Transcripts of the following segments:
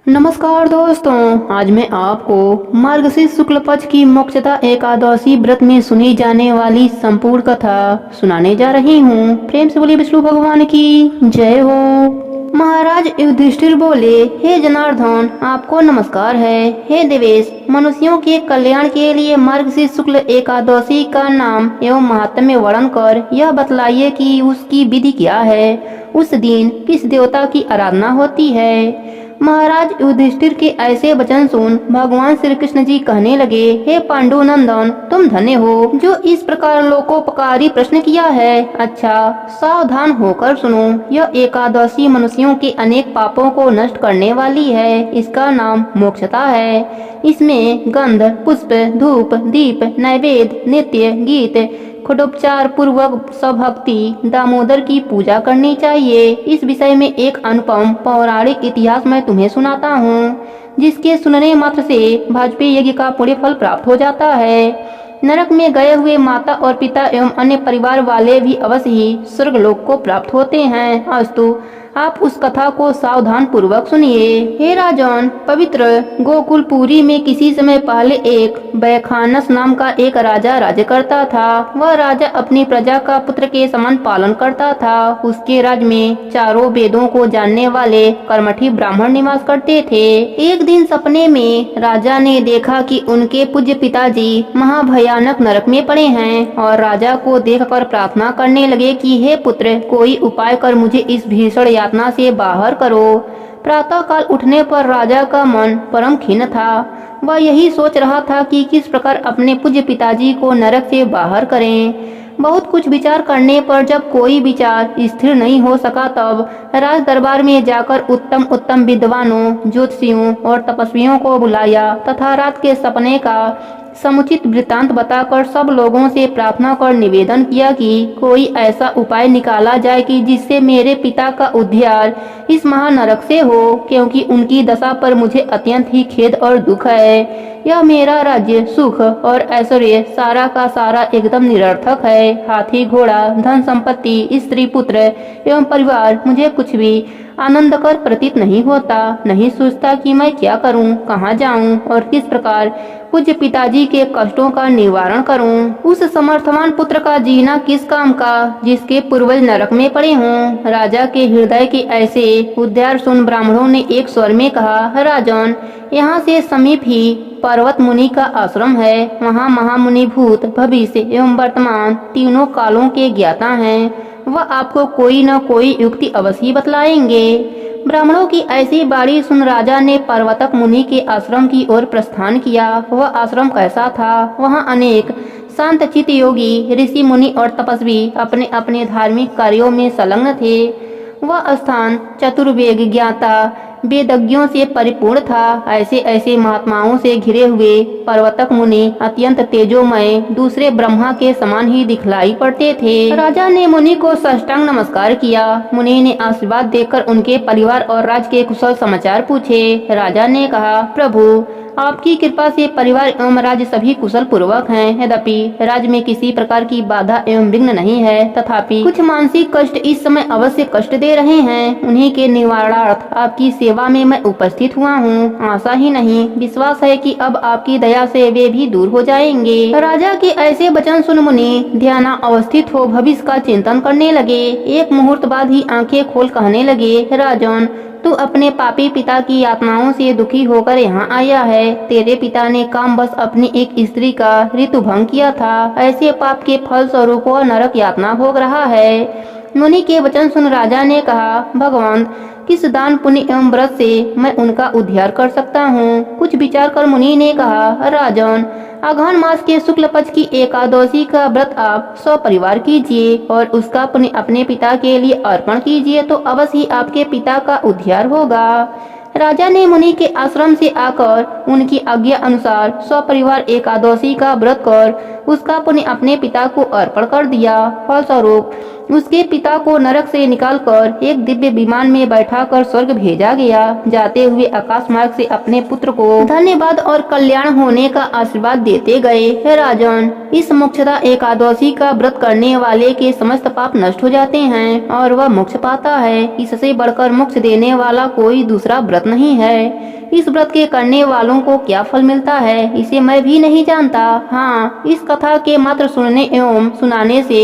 नमस्कार दोस्तों, आज मैं आपको मार्गशीर्ष शुक्ल पक्ष की मोक्षदा एकादशी व्रत में सुनी जाने वाली संपूर्ण कथा सुनाने जा रही हूँ। प्रेम से बोलिए विष्णु भगवान की जय हो। महाराज युधिष्ठिर बोले, हे जनार्दन, आपको नमस्कार है। हे देवेश, मनुष्यों के कल्याण के लिए मार्गशीर्ष शुक्ल एकादशी का नाम एवं महात्म्य वर्णन कर यह बतलाइए कि उसकी विधि क्या है, उस दिन किस देवता की आराधना होती है। महाराज युधिष्ठिर के ऐसे वचन सुन भगवान श्री कृष्ण जी कहने लगे, हे पांडु नंदन, तुम धन्य हो जो इस प्रकार लोकोपकारी प्रश्न किया है। अच्छा, सावधान होकर सुनो। यह एकादशी मनुष्यों के अनेक पापों को नष्ट करने वाली है। इसका नाम मोक्षता है। इसमें गंध, पुष्प, धूप, दीप, नैवेद्य, नित्य गीत, खडोपचार पूर्वक स्वभक्ति दामोदर की पूजा करनी चाहिए। इस विषय में एक अनुपम पौराणिक इतिहास मैं तुम्हें सुनाता हूँ, जिसके सुनने मात्र से वाजपेयी यज्ञ का पुण्य फल प्राप्त हो जाता है। नरक में गए हुए माता और पिता एवं अन्य परिवार वाले भी अवश्य ही स्वर्गलोक को प्राप्त होते हैं। अस्तु, आप उस कथा को सावधान पूर्वक सुनिए। हे राजन, पवित्र गोकुलपुरी में किसी समय पहले एक बैखानस नाम का एक राजा राज्य करता था। वह राजा अपनी प्रजा का पुत्र के समान पालन करता था। उसके राज्य में चारों वेदों को जानने वाले कर्मठी ब्राह्मण निवास करते थे। एक दिन सपने में राजा ने देखा कि उनके पूज्य पिताजी महाभयानक नरक में पड़े हैं और राजा को देखकर प्रार्थना करने लगे कि हे पुत्र, कोई उपाय कर मुझे इस भीषण यातना से बाहर करो। प्रातः काल उठने पर राजा का मन परम खिन्न था। वह यही सोच रहा था कि किस प्रकार अपने पूज्य पिताजी को नरक से बाहर करें। बहुत कुछ विचार करने पर जब कोई विचार स्थिर नहीं हो सका, तब राज दरबार में जाकर उत्तम उत्तम विद्वानों, ज्योतिषियों और तपस्वियों को बुलाया तथा रात के सपने का समुचित वृत्तांत बताकर सब लोगों से प्रार्थना कर निवेदन किया कि कोई ऐसा उपाय निकाला जाए कि जिससे मेरे पिता का उद्धार इस महानरक से हो, क्योंकि उनकी दशा पर मुझे अत्यंत ही खेद और दुख है। यह मेरा राज्य, सुख और ऐश्वर्य सारा का सारा एकदम निरर्थक है। हाथी, घोड़ा, धन संपत्ति, स्त्री, पुत्र एवं परिवार मुझे कुछ भी आनंदकर प्रतीत नहीं होता। नहीं सोचता कि मैं क्या करूं, कहां जाऊं और किस प्रकार पूज्य पिताजी के कष्टों का निवारण करूं। उस समर्थवान पुत्र का जीना किस काम का, जिसके पूर्वज नरक में पड़े हों। राजा के हृदय के ऐसे उद्गार सुन ब्राह्मणों ने एक स्वर में कहा, राजन, यहाँ से समीप ही पर्वत मुनि का आश्रम है। वहाँ महामुनि भूत, भविष्य एवं वर्तमान तीनों कालों के ज्ञाता हैं। वह आपको कोई न कोई युक्ति अवश्य बतलाएंगे। ब्राह्मणों की ऐसी बाणी सुन राजा ने पर्वतक मुनि के आश्रम की ओर प्रस्थान किया। वह आश्रम कैसा था? वहाँ अनेक शांत चित्त योगी, ऋषि, मुनि और तपस्वी अपने अपने धार्मिक कार्यों में संलग्न थे। वह स्थान चतुर्वेद ज्ञाता वेदज्ञों से परिपूर्ण था। ऐसे ऐसे महात्माओं से घिरे हुए पर्वतक मुनि अत्यंत तेजोमय, दूसरे ब्रह्मा के समान ही दिखलाई पड़ते थे। राजा ने मुनि को साष्टांग नमस्कार किया। मुनि ने आशीर्वाद देकर उनके परिवार और राज्य के कुशल समाचार पूछे। राजा ने कहा, प्रभु, आपकी कृपा से परिवार एवं राज्य सभी कुशल पूर्वक हैं। यद्यपि राज्य में किसी प्रकार की बाधा एवं विघ्न नहीं है, तथापि कुछ मानसिक कष्ट इस समय अवश्य कष्ट दे रहे हैं। उन्हीं के निवारणार्थ आपकी सेवा में मैं उपस्थित हुआ हूँ। आशा ही नहीं, विश्वास है कि अब आपकी दया से वे भी दूर हो जाएंगे। राजा के ऐसे वचन सुन मुनि ध्यान अवस्थित हो भविष्य का चिंतन करने लगे। एक मुहूर्त बाद ही आंखें खोल कहने लगे, राजन, तू अपने पापी पिता की यातनाओं से दुखी होकर यहाँ आया है। तेरे पिता ने कामवश अपनी एक स्त्री का ऋतु भंग किया था। ऐसे पाप के फल स्वरूप वह नरक यातना भोग रहा है। मुनि के वचन सुन राजा ने कहा, भगवान, किस दान, पुण्य एवं व्रत से मैं उनका उद्धार कर सकता हूँ? कुछ विचार कर मुनि ने कहा, राजन, अघन मास के शुक्ल पक्ष की एकादशी का व्रत आप सपरिवार कीजिए और उसका पुण्य अपने पिता के लिए अर्पण कीजिए, तो अवश्य ही आपके पिता का उद्धार होगा। राजा ने मुनि के आश्रम से आकर उनकी आज्ञा अनुसार सपरिवार एकादशी का व्रत कर उसका पुण्य अपने पिता को अर्पण कर दिया। फलस्वरूप उसके पिता को नरक से निकालकर एक दिव्य विमान में बैठाकर स्वर्ग भेजा गया। जाते हुए आकाश मार्ग से अपने पुत्र को धन्यवाद और कल्याण होने का आशीर्वाद देते गए। हे राजन, इस मोक्षदा एकादशी का व्रत करने वाले के समस्त पाप नष्ट हो जाते हैं और वह मोक्ष पाता है। इससे बढ़कर मोक्ष देने वाला कोई दूसरा व्रत नहीं है। इस व्रत के करने वालों को क्या फल मिलता है, इसे मैं भी नहीं जानता। हाँ, इस कथा के मात्र सुनने एवं सुनाने से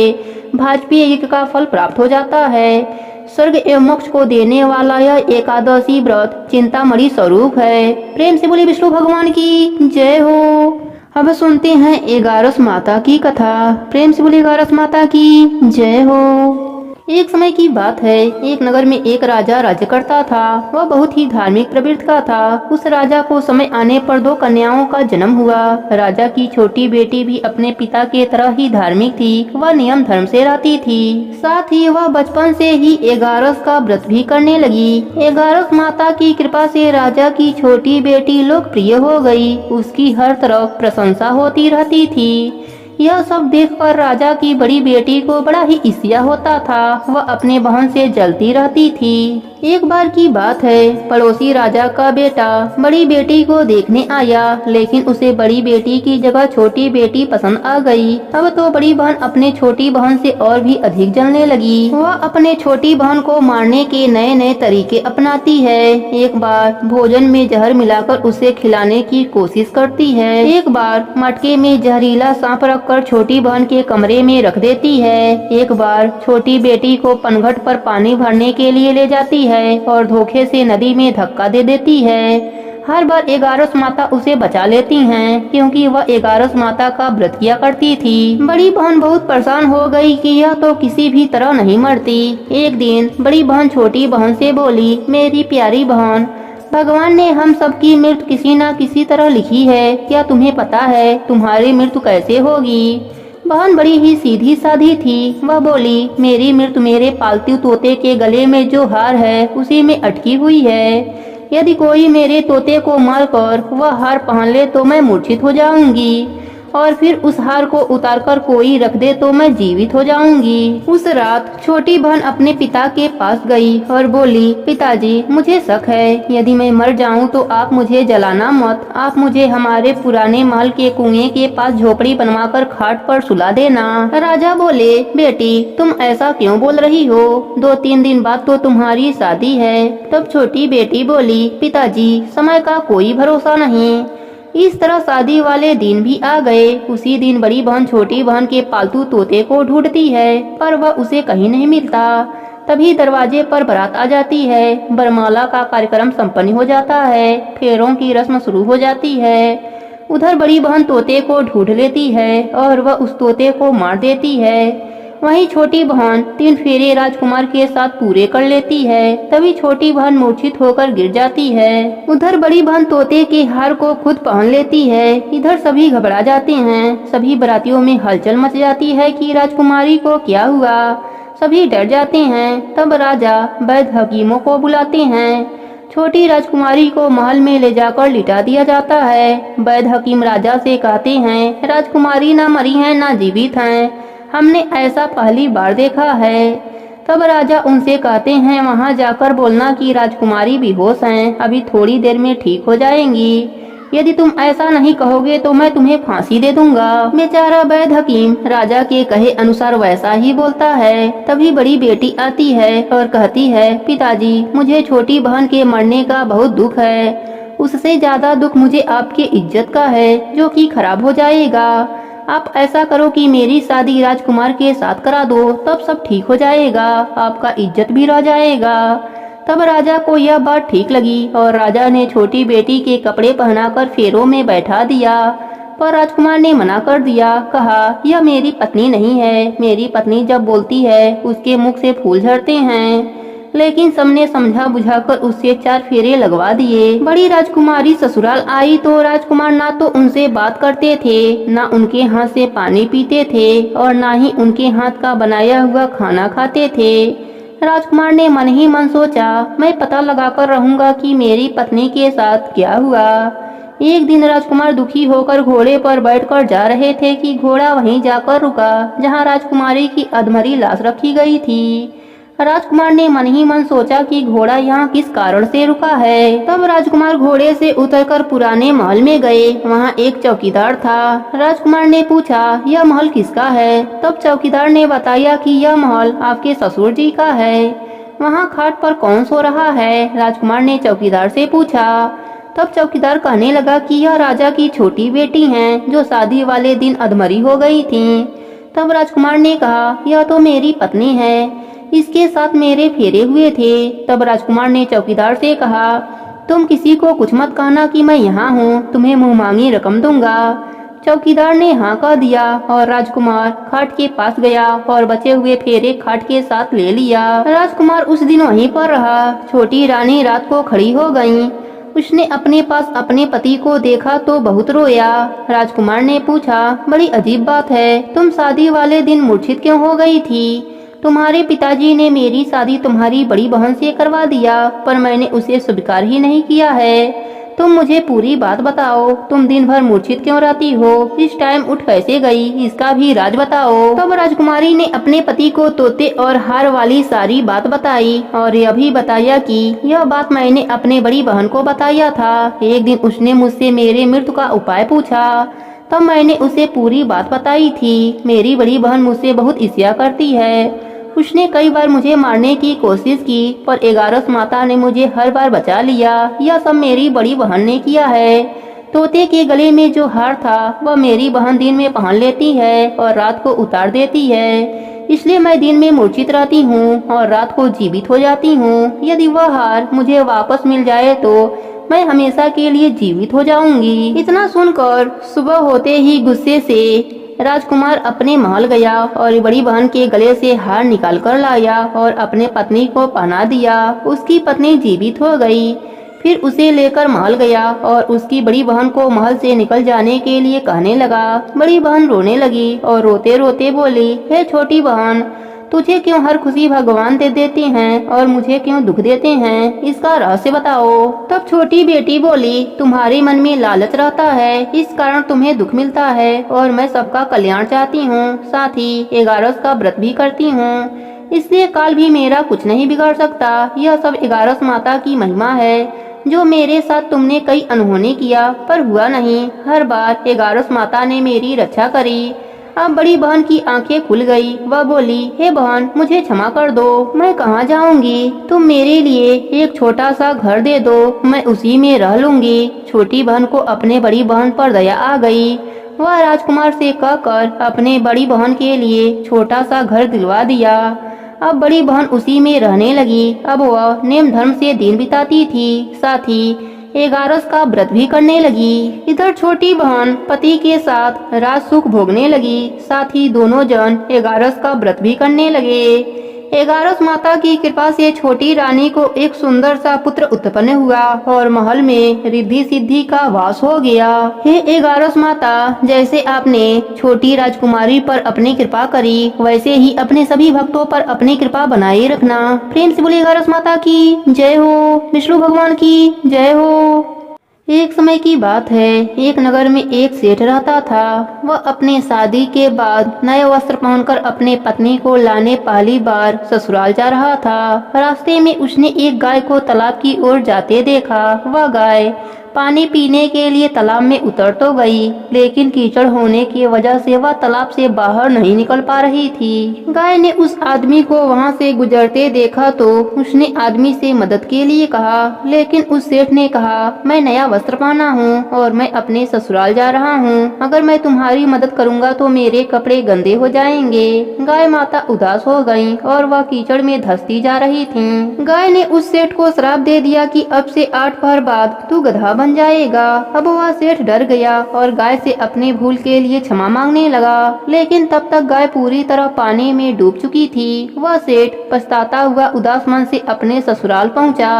भाजपीय यज्ञ का फल प्राप्त हो जाता है। स्वर्ग एवं मोक्ष को देने वाला यह एकादशी व्रत चिंतामणि स्वरूप है। प्रेम से बोले विष्णु भगवान की जय हो। अब सुनते हैं 11 माता की कथा। प्रेम से बोले 11 माता की जय हो। एक समय की बात है, एक नगर में एक राजा राज्य करता था। वह बहुत ही धार्मिक प्रवृत्ति का था। उस राजा को समय आने पर 2 कन्याओं का जन्म हुआ। राजा की छोटी बेटी भी अपने पिता के तरह ही धार्मिक थी। वह नियम धर्म से रहती थी। साथ ही वह बचपन से ही 11 का व्रत भी करने लगी। 11 माता की कृपा से राजा की छोटी बेटी लोकप्रिय हो गई। उसकी हर तरफ प्रशंसा होती रहती थी। यह सब देखकर राजा की बड़ी बेटी को बड़ा ही ईर्ष्या होता था। वह अपने बहन से जलती रहती थी। एक बार की बात है, पड़ोसी राजा का बेटा बड़ी बेटी को देखने आया, लेकिन उसे बड़ी बेटी की जगह छोटी बेटी पसंद आ गई। अब तो बड़ी बहन अपने छोटी बहन से और भी अधिक जलने लगी। वह अपने छोटी बहन को मारने के नए नए तरीके अपनाती है। एक बार भोजन में जहर मिलाकर उसे खिलाने की कोशिश करती है। एक बार मटके में जहरीला सांप रखकर छोटी बहन के कमरे में रख देती है। एक बार छोटी बेटी को पनघट पर पानी भरने के लिए ले जाती है और धोखे से नदी में धक्का दे देती है। हर बार 11 माता उसे बचा लेती हैं, क्योंकि वह 11 माता का व्रत किया करती थी। बड़ी बहन बहुत परेशान हो गई कि यह तो किसी भी तरह नहीं मरती। एक दिन बड़ी बहन छोटी बहन से बोली, मेरी प्यारी बहन, भगवान ने हम सबकी मृत्यु किसी न किसी तरह लिखी है। क्या तुम्हें पता है तुम्हारी मृत्यु कैसे होगी? बहन बड़ी ही सीधी साधी थी। वह बोली, मेरी मृत्यु मेरे पालतू तोते के गले में जो हार है उसी में अटकी हुई है। यदि कोई मेरे तोते को मारकर वह हार पहन ले तो मैं मूर्छित हो जाऊंगी, और फिर उस हार को उतारकर कोई रख दे तो मैं जीवित हो जाऊंगी। उस रात छोटी बहन अपने पिता के पास गई और बोली, पिताजी, मुझे शक है, यदि मैं मर जाऊं तो आप मुझे जलाना मत। आप मुझे हमारे पुराने महल के कुएं के पास झोपड़ी बनवाकर खाट पर सुला देना। राजा बोले, बेटी, तुम ऐसा क्यों बोल रही हो? 2-3 दिन बाद तो तुम्हारी शादी है। तब छोटी बेटी बोली, पिताजी, समय का कोई भरोसा नहीं। इस तरह शादी वाले दिन भी आ गए। उसी दिन बड़ी बहन छोटी बहन के पालतू तोते को ढूंढती है, पर वह उसे कहीं नहीं मिलता। तभी दरवाजे पर बारात आ जाती है। बरमाला का कार्यक्रम संपन्न हो जाता है। फेरों की रस्म शुरू हो जाती है। उधर बड़ी बहन तोते को ढूंढ लेती है और वह उस तोते को मार देती है। वहीं छोटी बहन 3 फेरे राजकुमार के साथ पूरे कर लेती है। तभी छोटी बहन मूर्छित होकर गिर जाती है। उधर बड़ी बहन तोते के हार को खुद पहन लेती है। इधर सभी घबरा जाते हैं। सभी बारातियों में हलचल मच जाती है कि राजकुमारी को क्या हुआ। सभी डर जाते हैं। तब राजा वैद्य हकीमों को बुलाते हैं। छोटी राजकुमारी को महल में ले जाकर लिटा दिया जाता है। वैद्य हकीम राजा से कहते हैं, राजकुमारी ना मरी है ना जीवित हैं। हमने ऐसा पहली बार देखा है। तब राजा उनसे कहते हैं, वहां जाकर बोलना कि राजकुमारी बेहोश हैं, अभी थोड़ी देर में ठीक हो जाएंगी। यदि तुम ऐसा नहीं कहोगे तो मैं तुम्हें फांसी दे दूंगा। बेचारा वैद्य हकीम राजा के कहे अनुसार वैसा ही बोलता है। तभी बड़ी बेटी आती है और कहती है, पिताजी, मुझे छोटी बहन के मरने का बहुत दुख है। उससे ज्यादा दुख मुझे आपकी इज्जत का है, जो कि खराब हो जाएगा। आप ऐसा करो कि मेरी शादी राजकुमार के साथ करा दो, तब सब ठीक हो जाएगा, आपका इज्जत भी रह जाएगा। तब राजा को यह बात ठीक लगी और राजा ने छोटी बेटी के कपड़े पहनाकर फेरों में बैठा दिया। पर राजकुमार ने मना कर दिया। कहा, यह मेरी पत्नी नहीं है। मेरी पत्नी जब बोलती है उसके मुख से फूल झड़ते हैं। लेकिन सबने समझा बुझाकर उससे 4 फेरे लगवा दिए। बड़ी राजकुमारी ससुराल आई तो राजकुमार ना तो उनसे बात करते थे, ना उनके हाथ से पानी पीते थे और ना ही उनके हाथ का बनाया हुआ खाना खाते थे। राजकुमार ने मन ही मन सोचा, मैं पता लगाकर रहूंगा कि मेरी पत्नी के साथ क्या हुआ। एक दिन राजकुमार दुखी होकर घोड़े पर बैठकर जा रहे थे कि घोड़ा वहीं जाकर रुका जहां राजकुमारी की अधमरी लाश रखी गई थी। राजकुमार ने मन ही मन सोचा कि घोड़ा यहाँ किस कारण से रुका है। तब राजकुमार घोड़े से उतरकर पुराने महल में गए। वहाँ एक चौकीदार था। राजकुमार ने पूछा, यह महल किसका है? तब चौकीदार ने बताया कि यह महल आपके ससुर जी का है। वहाँ खाट पर कौन सो रहा है? राजकुमार ने चौकीदार से पूछा। तब चौकीदार कहने लगा कि यह राजा की छोटी बेटी हैं, जो शादी वाले दिन अधमरी हो गई थीं। तब राजकुमार ने कहा, यह तो मेरी पत्नी है, इसके साथ मेरे फेरे हुए थे। तब राजकुमार ने चौकीदार से कहा, तुम किसी को कुछ मत कहना कि मैं यहाँ हूँ, तुम्हें मुँह मांगी रकम दूंगा। चौकीदार ने हाँ कह दिया और राजकुमार खाट के पास गया और बचे हुए फेरे खाट के साथ ले लिया। राजकुमार उस दिन वहीं पर रहा। छोटी रानी रात को खड़ी हो गई। उसने अपने पास अपने पति को देखा तो बहुत रोया। राजकुमार ने पूछा, बड़ी अजीब बात है, तुम शादी वाले दिन मूर्छित क्यों हो गई थी? तुम्हारे पिताजी ने मेरी शादी तुम्हारी बड़ी बहन से करवा दिया, पर मैंने उसे स्वीकार ही नहीं किया है। तुम मुझे पूरी बात बताओ, तुम दिन भर मूर्छित क्यों रहती हो? इस टाइम उठ कैसे गई, इसका भी राज बताओ। तब राजकुमारी ने अपने पति को तोते और हार वाली सारी बात बताई और यह भी बताया कि यह बात मैंने अपने बड़ी बहन को बताया था। एक दिन उसने मुझसे मेरे मृत्यु का उपाय पूछा, तब मैंने उसे पूरी बात बताई थी। मेरी बड़ी बहन मुझसे बहुत ईर्ष्या करती है। उसने कई बार मुझे मारने की कोशिश की, पर 11 माता ने मुझे हर बार बचा लिया। यह सब मेरी बड़ी बहन ने किया है। तोते के गले में जो हार था वह मेरी बहन दिन में पहन लेती है और रात को उतार देती है। इसलिए मैं दिन में मूर्छित रहती हूँ और रात को जीवित हो जाती हूँ। यदि वह हार मुझे वापस मिल जाए तो मैं हमेशा के लिए जीवित हो जाऊंगी। इतना सुनकर सुबह होते ही गुस्से से राजकुमार अपने महल गया और बड़ी बहन के गले से हार निकाल कर लाया और अपने पत्नी को पहना दिया। उसकी पत्नी जीवित हो गई। फिर उसे लेकर महल गया और उसकी बड़ी बहन को महल से निकल जाने के लिए कहने लगा। बड़ी बहन रोने लगी और रोते रोते बोली, हे छोटी बहन, तुझे क्यों हर खुशी भगवान दे देते हैं और मुझे क्यों दुख देते हैं? इसका रहस्य बताओ। तब छोटी बेटी बोली, तुम्हारे मन में लालच रहता है, इस कारण तुम्हें दुख मिलता है और मैं सबका कल्याण चाहती हूँ, साथ ही 11 का व्रत भी करती हूँ, इसलिए काल भी मेरा कुछ नहीं बिगाड़ सकता। यह सब 11 माता की महिमा है। जो मेरे साथ तुमने कई अनहोनी किया पर हुआ नहीं, हर बार 11 माता ने मेरी रक्षा करी। अब बड़ी बहन की आंखें खुल गई। वह बोली, हे बहन, मुझे क्षमा कर दो, मैं कहाँ जाऊंगी? तुम मेरे लिए एक छोटा सा घर दे दो, मैं उसी में रह लूंगी। छोटी बहन को अपने बड़ी बहन पर दया आ गई। वह राजकुमार से कहकर अपने बड़ी बहन के लिए छोटा सा घर दिलवा दिया। अब बड़ी बहन उसी में रहने लगी। अब वह नेम धर्म से दिन बिताती थी, साथ ही 11 का व्रत भी करने लगी। इधर छोटी बहन पति के साथ राज सुख भोगने लगी, साथ ही दोनों जन 11 का व्रत भी करने लगे। 11 माता की कृपा से छोटी रानी को एक सुंदर सा पुत्र उत्पन्न हुआ और महल में रिद्धि सिद्धि का वास हो गया। हे 11 माता, जैसे आपने छोटी राजकुमारी पर अपनी कृपा करी, वैसे ही अपने सभी भक्तों पर अपनी कृपा बनाए रखना। प्रेम से बोलिए 11 माता की जय हो, विष्णु भगवान की जय हो। एक समय की बात है, एक नगर में एक सेठ रहता था। वह अपने शादी के बाद नए वस्त्र पहनकर अपने पत्नी को लाने पहली बार ससुराल जा रहा था। रास्ते में उसने एक गाय को तालाब की ओर जाते देखा। वह गाय पानी पीने के लिए तालाब में उतर तो गई, लेकिन कीचड़ होने की वजह से वह तालाब से बाहर नहीं निकल पा रही थी। गाय ने उस आदमी को वहां से गुजरते देखा तो उसने आदमी से मदद के लिए कहा, लेकिन उस सेठ ने कहा, मैं नया वस्त्र पहना हूँ और मैं अपने ससुराल जा रहा हूँ। अगर मैं तुम्हारी मदद करूँगा तो मेरे कपड़े गंदे हो जाएंगे। गाय माता उदास हो गयी और वह कीचड़ में धंसती जा रही थी। गाय ने उस सेठ को श्राप दे दिया कि अब से 8 पहर बाद तू गधा बन जाएगा। अब वह सेठ डर गया और गाय से अपनी भूल के लिए क्षमा मांगने लगा, लेकिन तब तक गाय पूरी तरह पानी में डूब चुकी थी। वह सेठ पछताता हुआ उदास मन से अपने ससुराल पहुंचा।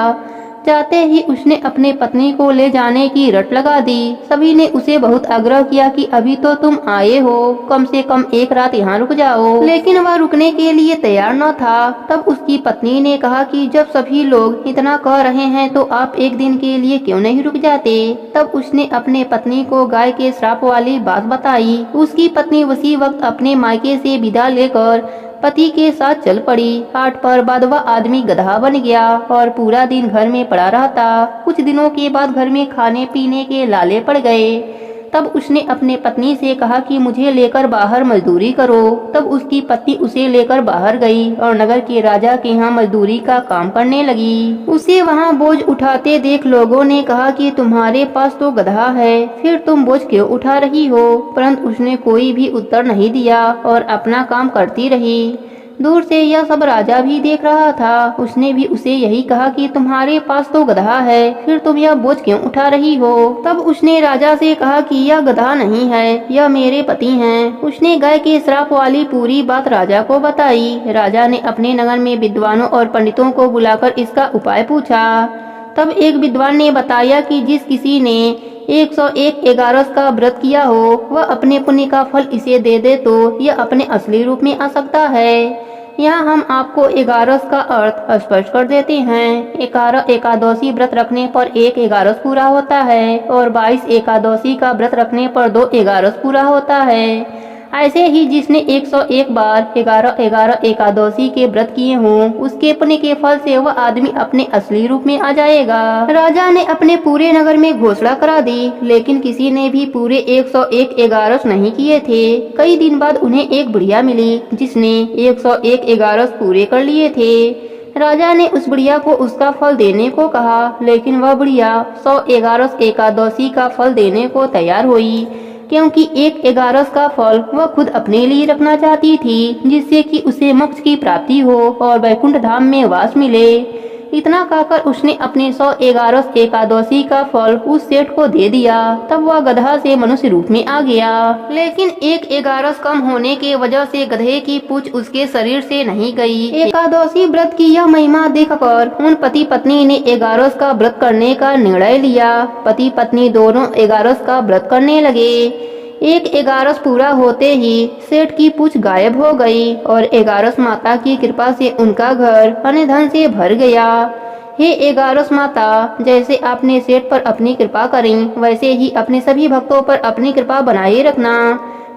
जाते ही उसने अपने पत्नी को ले जाने की रट लगा दी। सभी ने उसे बहुत आग्रह किया कि अभी तो तुम आए हो, कम से कम एक रात यहाँ रुक जाओ, लेकिन वह रुकने के लिए तैयार न था। तब उसकी पत्नी ने कहा कि जब सभी लोग इतना कह रहे हैं तो आप एक दिन के लिए क्यों नहीं रुक जाते। तब उसने अपने पत्नी को गाय के श्राप वाली बात बताई। उसकी पत्नी उसी वक्त अपने मायके से विदा लेकर पति के साथ चल पड़ी। 8 पर बाद वह आदमी गधा बन गया और पूरा दिन घर में पड़ा रहता। कुछ दिनों के बाद घर में खाने पीने के लाले पड़ गए। तब उसने अपने पत्नी से कहा कि मुझे लेकर बाहर मजदूरी करो। तब उसकी पत्नी उसे लेकर बाहर गई और नगर के राजा के यहाँ मजदूरी का काम करने लगी। उसे वहाँ बोझ उठाते देख लोगों ने कहा कि तुम्हारे पास तो गधा है, फिर तुम बोझ क्यों उठा रही हो। परंतु उसने कोई भी उत्तर नहीं दिया और अपना काम करती रही। दूर से यह सब राजा भी देख रहा था। उसने भी उसे यही कहा कि तुम्हारे पास तो गधा है, फिर तुम यह बोझ क्यों उठा रही हो। तब उसने राजा से कहा कि यह गधा नहीं है, यह मेरे पति हैं। उसने गाय के श्राप वाली पूरी बात राजा को बताई। राजा ने अपने नगर में विद्वानों और पंडितों को बुलाकर इसका उपाय पूछा। तब एक विद्वान ने बताया कि जिस किसी ने 101 एगारस का व्रत किया हो वह अपने पुण्य का फल इसे दे दे तो यह अपने असली रूप में आ सकता है। यहाँ हम आपको एगारस का अर्थ स्पष्ट कर देते हैं। 11 एकादशी व्रत रखने पर 1 एगारस पूरा होता है और 22 एकादशी का व्रत रखने पर 2 एगारस पूरा होता है। ऐसे ही जिसने 101 बार 11 एकादशी के व्रत किए हों उसके पुण्य के फल से वह आदमी अपने असली रूप में आ जाएगा। राजा ने अपने पूरे नगर में घोषणा करा दी, लेकिन किसी ने भी पूरे 101 एगारस नहीं किए थे। कई दिन बाद उन्हें एक बुढ़िया मिली जिसने 101 एगारस पूरे कर लिए थे। राजा ने उस बुढ़िया को उसका फल देने को कहा, लेकिन वह बुढ़िया 100 एगारस एकादशी का फल देने को तैयार हुई, क्योंकि 1 एगारस का फल वह खुद अपने लिए रखना चाहती थी, जिससे कि उसे मोक्ष की प्राप्ति हो और वैकुंठ धाम में वास मिले। इतना कहकर उसने अपने 100 एगारस एकादशी का फल उस सेठ को दे दिया। तब वह गधा से मनुष्य रूप में आ गया, लेकिन 1 एगारस कम होने के वजह से गधे की पूंछ उसके शरीर से नहीं गई। एकादशी व्रत की यह महिमा देखकर उन पति पत्नी ने एगारस का व्रत करने का निर्णय लिया। पति पत्नी दोनों एगारस का व्रत करने लगे। 1 एगारस पूरा होते ही सेठ की पूंछ गायब हो गई और एगारस माता की कृपा से उनका घर अन्न धन से भर गया। हे एगारस माता, जैसे आपने सेठ पर अपनी कृपा करी वैसे ही अपने सभी भक्तों पर अपनी कृपा बनाए रखना।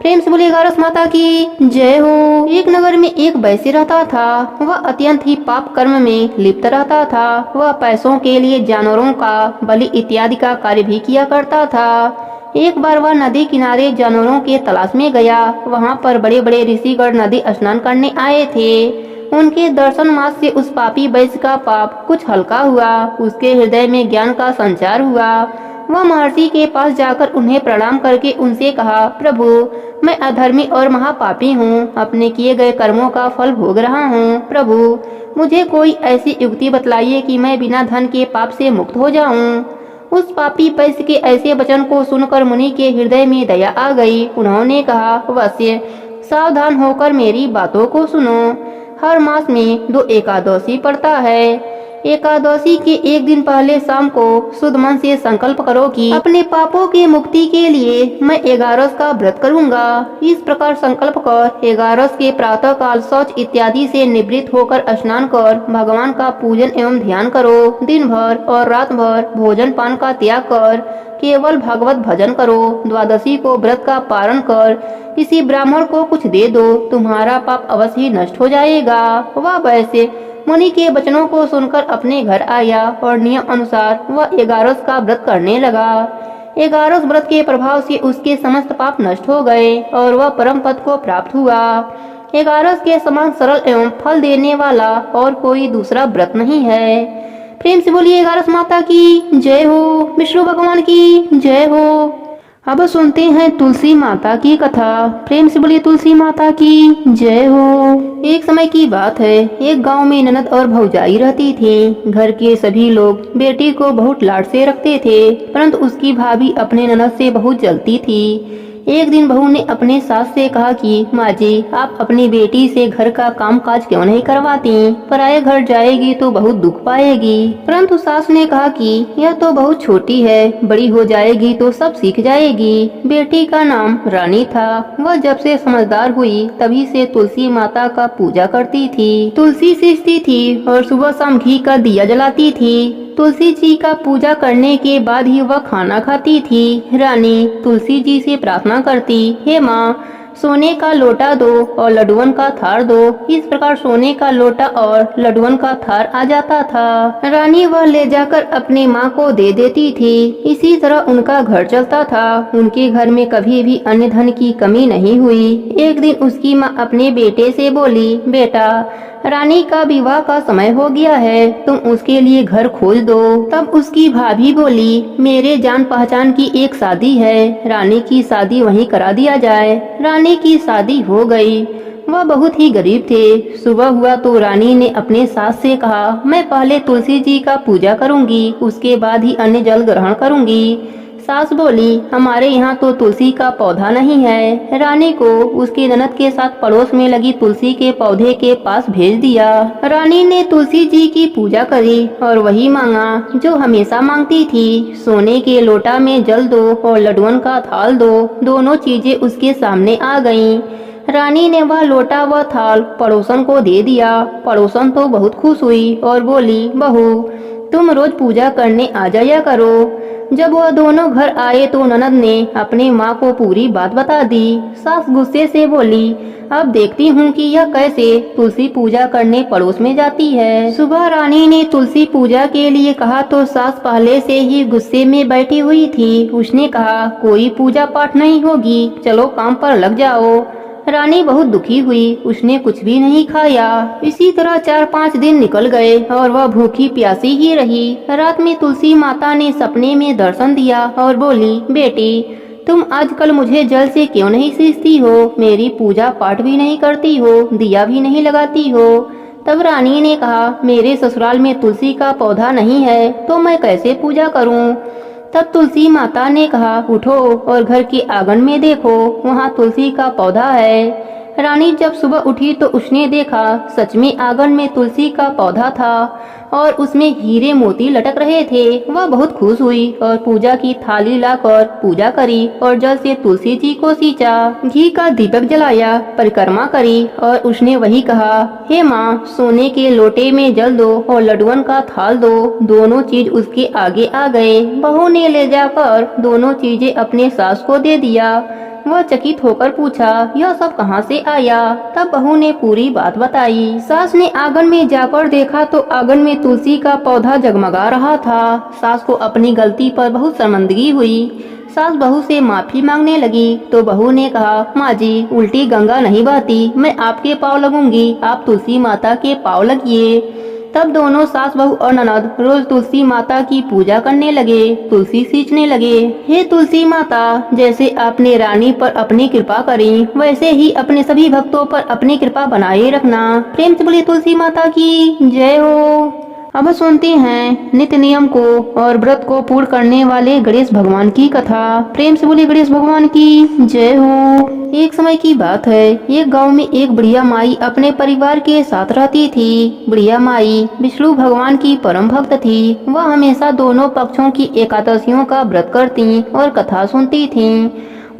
प्रेम से बोले एगारस माता की जय हो। एक नगर में एक वैश्य रहता था। वह अत्यंत ही पाप कर्म में लिप्त रहता था। वह पैसों के लिए जानवरों का बलि इत्यादि का कार्य भी किया करता था। एक बार वह नदी किनारे जानवरों के तलाश में गया। वहाँ पर बड़े बड़े ऋषिगण नदी स्नान करने आए थे। उनके दर्शन मात्र से उस पापी वैश्य का पाप कुछ हल्का हुआ। उसके हृदय में ज्ञान का संचार हुआ। वह महर्षि के पास जाकर उन्हें प्रणाम करके उनसे कहा, प्रभु, मैं अधर्मी और महापापी हूँ। अपने किए गए कर्मों का फल भोग रहा हूँ। प्रभु, मुझे कोई ऐसी युक्ति बतलाइए कि मैं बिना धन के पाप से मुक्त हो जाऊँ। उस पापी वैश्य के ऐसे वचन को सुनकर मुनि के हृदय में दया आ गई। उन्होंने कहा, वैश्य, सावधान होकर मेरी बातों को सुनो। हर मास में 2 एकादशी पड़ता है। एकादशी के एक दिन पहले शाम को शुद्ध मन से संकल्प करो कि अपने पापों की मुक्ति के लिए मैं एगारस का व्रत करूंगा। इस प्रकार संकल्प कर एगारस के प्रातः काल शौच इत्यादि से निवृत्त होकर स्नान कर भगवान का पूजन एवं ध्यान करो। दिन भर और रात भर भोजन पान का त्याग कर केवल भगवत भजन करो। द्वादशी को व्रत का पारण कर किसी ब्राह्मण को कुछ दे दो, तुम्हारा पाप अवश्य ही नष्ट हो जाएगा। वह वैसे मुनि के वचनों को सुनकर अपने घर आया और नियम अनुसार वह एगारस का व्रत करने लगा। एगारस व्रत के प्रभाव से उसके समस्त पाप नष्ट हो गए और वह परम पद को प्राप्त हुआ। एगारस के समान सरल एवं फल देने वाला और कोई दूसरा व्रत नहीं है। प्रेम से बोलिए एगारस माता की जय हो, विष्णु भगवान की जय हो। अब सुनते हैं तुलसी माता की कथा। प्रेम से बोलिए तुलसी माता की जय हो। एक समय की बात है, एक गांव में ननद और भौजाई रहती थी। घर के सभी लोग बेटी को बहुत लाड से रखते थे, परंतु उसकी भाभी अपने ननद से बहुत जलती थी। एक दिन बहू ने अपने सास से कहा कि माँ जी, आप अपनी बेटी से घर का काम काज क्यों नहीं करवाती? पराये घर जाएगी तो बहुत दुख पाएगी। परंतु सास ने कहा कि यह तो बहुत छोटी है, बड़ी हो जाएगी तो सब सीख जाएगी। बेटी का नाम रानी था। वह जब से समझदार हुई तभी से तुलसी माता का पूजा करती थी, तुलसी सींचती थी और सुबह शाम घी का दिया जलाती थी। तुलसी जी का पूजा करने के बाद ही वह खाना खाती थी। रानी तुलसी जी से प्रार्थना करती, हे माँ, सोने का लोटा दो और लड्डुअन का थार दो। इस प्रकार सोने का लोटा और लड्डुअन का थार आ जाता था। रानी वह ले जाकर अपने माँ को दे देती थी। इसी तरह उनका घर चलता था। उनके घर में कभी भी अन्न धन की कमी नहीं हुई। एक दिन उसकी माँ अपने बेटे से बोली, बेटा, रानी का विवाह का समय हो गया है, तुम उसके लिए घर खोज दो। तब उसकी भाभी बोली, मेरे जान पहचान की एक शादी है, रानी की शादी वहीं करा दिया जाए। रानी की शादी हो गई। वह बहुत ही गरीब थे। सुबह हुआ तो रानी ने अपने सास से कहा, मैं पहले तुलसी जी का पूजा करूंगी, उसके बाद ही अन्न जल ग्रहण करूंगी। सास बोली, हमारे यहाँ तो तुलसी का पौधा नहीं है। रानी को उसकी ननद के साथ पड़ोस में लगी तुलसी के पौधे के पास भेज दिया। रानी ने तुलसी जी की पूजा करी और वही मांगा जो हमेशा मांगती थी, सोने के लोटा में जल दो और लड्डुअन का थाल दो। दोनों चीजें उसके सामने आ गईं। रानी ने वह लोटा व थाल पड़ोसन को दे दिया। पड़ोसन तो बहुत खुश हुई और बोली, बहू, तुम रोज पूजा करने आ जाया करो। जब वह दोनों घर आए तो ननद ने अपने माँ को पूरी बात बता दी। सास गुस्से से बोली, अब देखती हूँ कि यह कैसे तुलसी पूजा करने पड़ोस में जाती है। सुबह रानी ने तुलसी पूजा के लिए कहा तो सास पहले से ही गुस्से में बैठी हुई थी। उसने कहा, कोई पूजा पाठ नहीं होगी, चलो काम पर लग जाओ। रानी बहुत दुखी हुई। उसने कुछ भी नहीं खाया। इसी तरह 4-5 दिन निकल गए और वह भूखी प्यासी ही रही। रात में तुलसी माता ने सपने में दर्शन दिया और बोली, बेटी, तुम आजकल मुझे जल से क्यों नहीं सींचती हो? मेरी पूजा पाठ भी नहीं करती हो, दिया भी नहीं लगाती हो। तब रानी ने कहा, मेरे ससुराल में तुलसी का पौधा नहीं है तो मैं कैसे पूजा करूं? तब तुलसी माता ने कहा, उठो और घर के आंगन में देखो, वहाँ तुलसी का पौधा है। रानी जब सुबह उठी तो उसने देखा सच में आंगन में तुलसी का पौधा था और उसमें हीरे मोती लटक रहे थे। वह बहुत खुश हुई और पूजा की थाली लाकर पूजा करी और जल से तुलसी जी को सींचा, घी का दीपक जलाया, परिक्रमा करी और उसने वही कहा, हे माँ, सोने के लोटे में जल दो और लड्डुअन का थाल दो। दोनों चीज उसके आगे आ गए। बहू ने ले जाकर दोनों चीजें अपने सास को दे दिया। वह चकित होकर पूछा, यह सब कहाँ से आया? तब बहू ने पूरी बात बताई। सास ने आंगन में जाकर देखा तो आंगन में तुलसी का पौधा जगमगा रहा था। सास को अपनी गलती पर बहुत शर्मिंदगी हुई। सास बहू से माफी मांगने लगी तो बहू ने कहा, माँ जी, उल्टी गंगा नहीं बहती, मैं आपके पाँव लगूंगी, आप तुलसी माता के पाँव लगिए। तब दोनों सास बहू और ननद रोज तुलसी माता की पूजा करने लगे, तुलसी सींचने लगे। हे तुलसी माता, जैसे आपने रानी पर अपनी कृपा करी, वैसे ही अपने सभी भक्तों पर अपनी कृपा बनाए रखना। प्रेम से बोलिए तुलसी माता की जय हो। अब सुनते हैं नित्य नियम को और व्रत को पूर्ण करने वाले गणेश भगवान की कथा। प्रेम से बोलिए गणेश भगवान की जय हो। एक समय की बात है, एक गांव में एक बुढ़िया माई अपने परिवार के साथ रहती थी। बुढ़िया माई विष्णु भगवान की परम भक्त थी। वह हमेशा दोनों पक्षों की एकादशियों का व्रत करती और कथा सुनती थीं।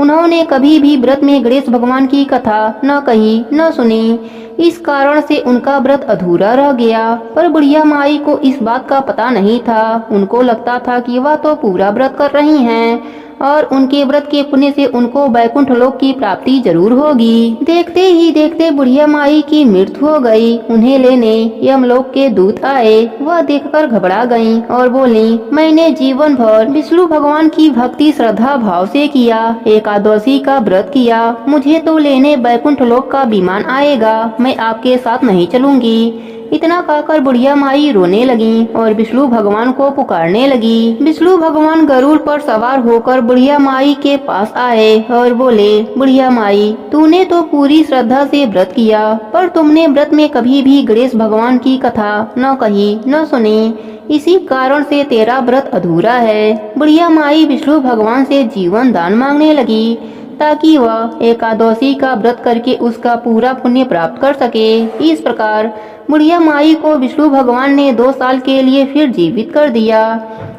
उन्होंने कभी भी व्रत में गणेश भगवान की कथा न कही न सुनी। इस कारण से उनका व्रत अधूरा रह गया। पर बुढ़िया माई को इस बात का पता नहीं था। उनको लगता था कि वह तो पूरा व्रत कर रही हैं और उनके व्रत के पुण्य से उनको वैकुंठ लोक की प्राप्ति जरूर होगी। देखते ही देखते बुढ़िया माई की मृत्यु हो गई। उन्हें लेने यमलोक के दूत आए। वह देखकर घबरा गईं और बोली, मैंने जीवन भर विष्णु भगवान की भक्ति श्रद्धा भाव से किया, एकादशी का व्रत किया, मुझे तो लेने वैकुंठ लोक का विमान आएगा, मैं आपके साथ नहीं चलूंगी। इतना कहकर बुढ़िया माई रोने लगी और विष्णु भगवान को पुकारने लगी। विष्णु भगवान गरुड़ पर सवार होकर बुढ़िया माई के पास आए और बोले, बुढ़िया माई, तूने तो पूरी श्रद्धा से व्रत किया, पर तुमने व्रत में कभी भी गणेश भगवान की कथा न कही न सुनी, इसी कारण से तेरा व्रत अधूरा है। बुढ़िया माई विष्णु भगवान से जीवन दान मांगने लगी। ताकि वह एकादशी का व्रत करके उसका पूरा पुण्य प्राप्त कर सके। इस प्रकार बुढ़िया माई को विष्णु भगवान ने 2 साल के लिए फिर जीवित कर दिया।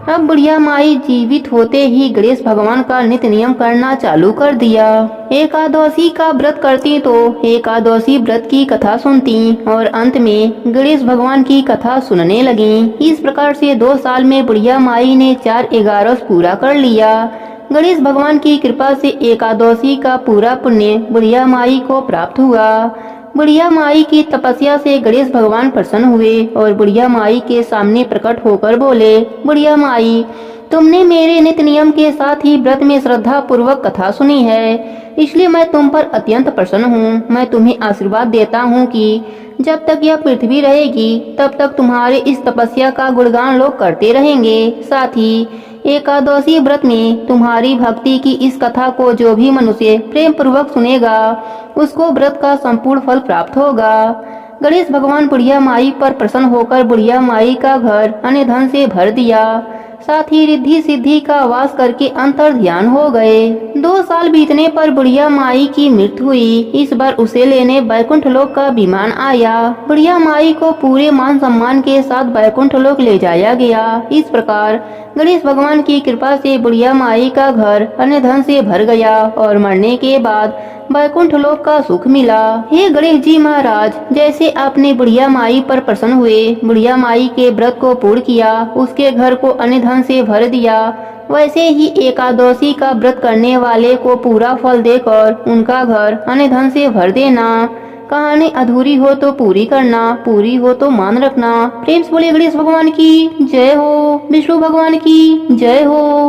अब बुढ़िया माई जीवित होते ही गणेश भगवान का नित्य नियम करना चालू कर दिया। एकादशी का व्रत करती तो एकादशी व्रत की कथा सुनती और अंत में गणेश भगवान की कथा सुनने लगी। इस प्रकार से 2 साल में बुढ़िया माई ने 4 11 पूरा कर लिया। गणेश भगवान की कृपा से एकादशी का पूरा पुण्य बुढ़िया माई को प्राप्त हुआ। बुढ़िया माई की तपस्या से गणेश भगवान प्रसन्न हुए और बुढ़िया माई के सामने प्रकट होकर बोले, बुढ़िया माई, तुमने मेरे नित्य नियम के साथ ही व्रत में श्रद्धा पूर्वक कथा सुनी है, इसलिए मैं तुम पर अत्यंत प्रसन्न हूँ। मैं तुम्हें आशीर्वाद देता हूँ कि जब तक यह पृथ्वी रहेगी तब तक तुम्हारे इस तपस्या का गुणगान लोग करते रहेंगे। साथ ही एकादशी व्रत में तुम्हारी भक्ति की इस कथा को जो भी मनुष्य प्रेम पूर्वक सुनेगा उसको व्रत का संपूर्ण फल प्राप्त होगा। गणेश भगवान बुढ़िया माई पर प्रसन्न होकर बुढ़िया माई का घर अन्य धन से भर दिया। साथ ही रिद्धि सिद्धि का वास करके अंतर ध्यान हो गए। 2 साल बीतने पर बुढ़िया माई की मृत्यु हुई। इस बार उसे लेने बैकुंठ लोक का विमान आया। बुढ़िया माई को पूरे मान सम्मान के साथ बैकुंठ लोक ले जाया गया। इस प्रकार गणेश भगवान की कृपा से बुढ़िया माई का घर अन्य धन से भर गया और मरने के बाद बैकुंठ लोक का सुख मिला। हे गणेश जी महाराज, जैसे आपने बुढ़िया माई पर प्रसन्न हुए, बुढ़िया माई के व्रत को पूर्ण किया, उसके घर को अन्य धन से भर दिया, वैसे ही एकादशी का व्रत करने वाले को पूरा फल देकर उनका घर अन्य धन से भर देना। कहानी अधूरी हो तो पूरी करना, पूरी हो तो मान रखना। प्रेम से बोलिए गणेश भगवान की जय हो, विष्णु भगवान की जय हो।